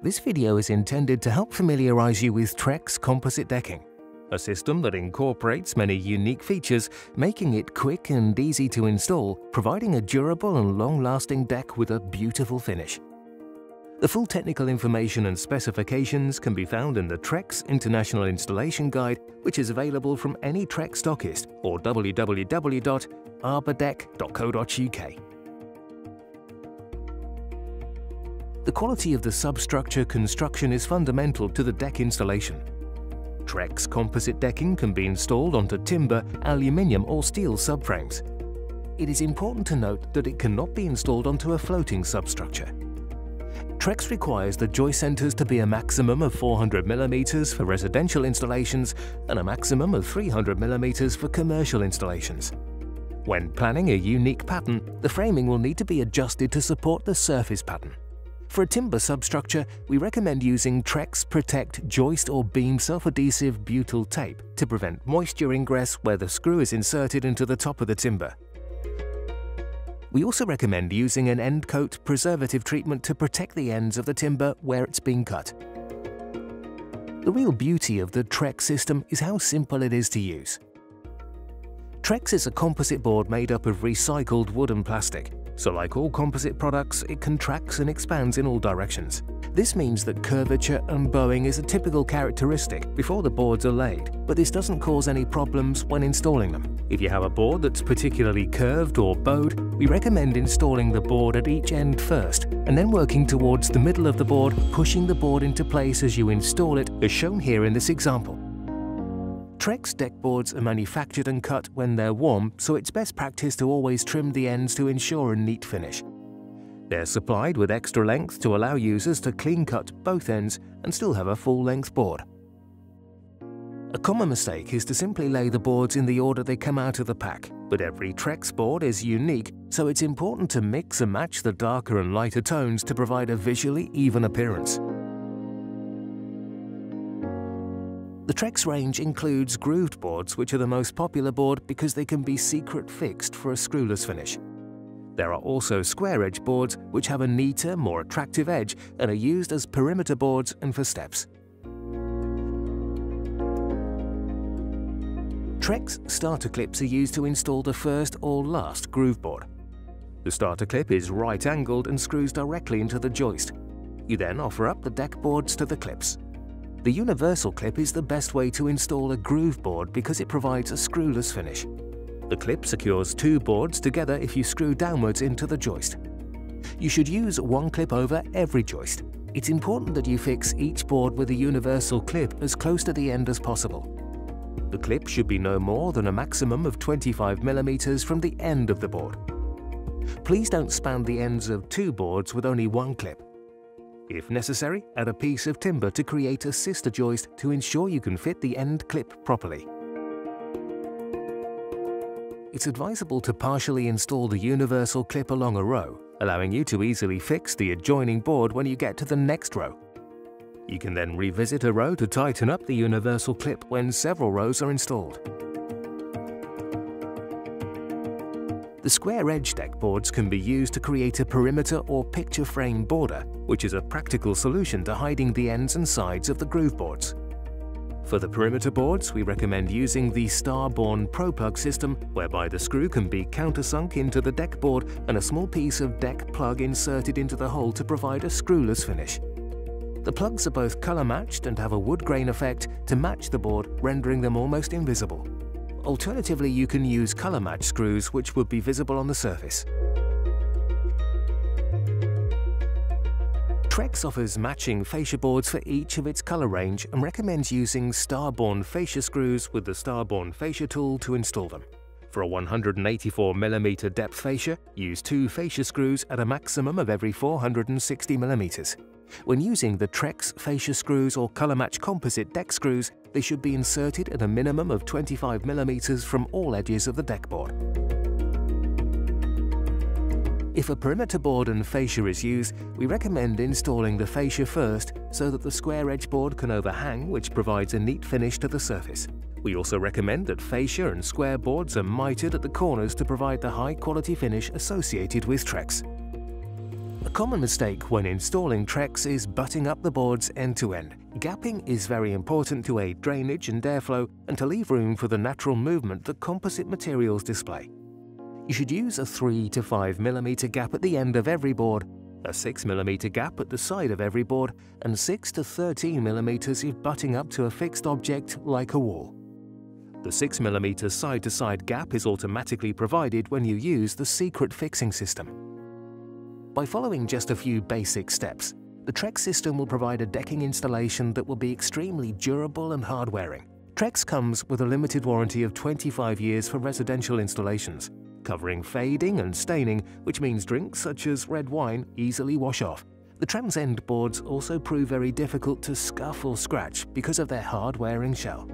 This video is intended to help familiarize you with Trex composite decking, a system that incorporates many unique features, making it quick and easy to install, providing a durable and long-lasting deck with a beautiful finish. The full technical information and specifications can be found in the Trex International Installation Guide, which is available from any Trex stockist or www.arbordeck.co.uk. The quality of the substructure construction is fundamental to the deck installation. Trex composite decking can be installed onto timber, aluminium or steel subframes. It is important to note that it cannot be installed onto a floating substructure. Trex requires the joist centers to be a maximum of 400 mm for residential installations and a maximum of 300 mm for commercial installations. When planning a unique pattern, the framing will need to be adjusted to support the surface pattern. For a timber substructure, we recommend using Trex Protect joist or beam self-adhesive butyl tape to prevent moisture ingress where the screw is inserted into the top of the timber. We also recommend using an end coat preservative treatment to protect the ends of the timber where it's being cut. The real beauty of the Trex system is how simple it is to use. Trex is a composite board made up of recycled wood and plastic, so like all composite products, it contracts and expands in all directions. This means that curvature and bowing is a typical characteristic before the boards are laid, but this doesn't cause any problems when installing them. If you have a board that's particularly curved or bowed, we recommend installing the board at each end first, and then working towards the middle of the board, pushing the board into place as you install it, as shown here in this example. Trex deck boards are manufactured and cut when they're warm, so it's best practice to always trim the ends to ensure a neat finish. They're supplied with extra length to allow users to clean cut both ends and still have a full-length board. A common mistake is to simply lay the boards in the order they come out of the pack, but every Trex board is unique, so it's important to mix and match the darker and lighter tones to provide a visually even appearance. The Trex range includes grooved boards, which are the most popular board because they can be secret fixed for a screwless finish. There are also square edge boards, which have a neater, more attractive edge and are used as perimeter boards and for steps. Trex starter clips are used to install the first or last groove board. The starter clip is right-angled and screws directly into the joist. You then offer up the deck boards to the clips. The universal clip is the best way to install a groove board because it provides a screwless finish. The clip secures two boards together if you screw downwards into the joist. You should use one clip over every joist. It's important that you fix each board with a universal clip as close to the end as possible. The clip should be no more than a maximum of 25 mm from the end of the board. Please don't span the ends of two boards with only one clip. If necessary, add a piece of timber to create a sister joist to ensure you can fit the end clip properly. It's advisable to partially install the universal clip along a row, allowing you to easily fix the adjoining board when you get to the next row. You can then revisit a row to tighten up the universal clip when several rows are installed. The square edge deck boards can be used to create a perimeter or picture frame border, which is a practical solution to hiding the ends and sides of the groove boards. For the perimeter boards, we recommend using the Star-borne Pro-Plug system, whereby the screw can be countersunk into the deck board and a small piece of deck plug inserted into the hole to provide a screwless finish. The plugs are both color-matched and have a wood grain effect to match the board, rendering them almost invisible. Alternatively, you can use color-match screws which would be visible on the surface. Trex offers matching fascia boards for each of its color range and recommends using Star-borne fascia screws with the Star-borne fascia tool to install them. For a 184 mm depth fascia, use two fascia screws at a maximum of every 460 mm. When using the Trex fascia screws or color-match composite deck screws, they should be inserted at a minimum of 25 mm from all edges of the deck board. If a perimeter board and fascia is used, we recommend installing the fascia first so that the square edge board can overhang, which provides a neat finish to the surface. We also recommend that fascia and square boards are mitered at the corners to provide the high-quality finish associated with Trex. A common mistake when installing Trex is butting up the boards end to end. Gapping is very important to aid drainage and airflow and to leave room for the natural movement that composite materials display. You should use a 3 to 5 mm gap at the end of every board, a 6 mm gap at the side of every board, and 6 to 13 mm if butting up to a fixed object like a wall. The 6 mm side-to-side gap is automatically provided when you use the secret fixing system. By following just a few basic steps, the Trex system will provide a decking installation that will be extremely durable and hard-wearing. Trex comes with a limited warranty of 25 years for residential installations, covering fading and staining, which means drinks such as red wine easily wash off. The transend boards also prove very difficult to scuff or scratch because of their hard-wearing shell.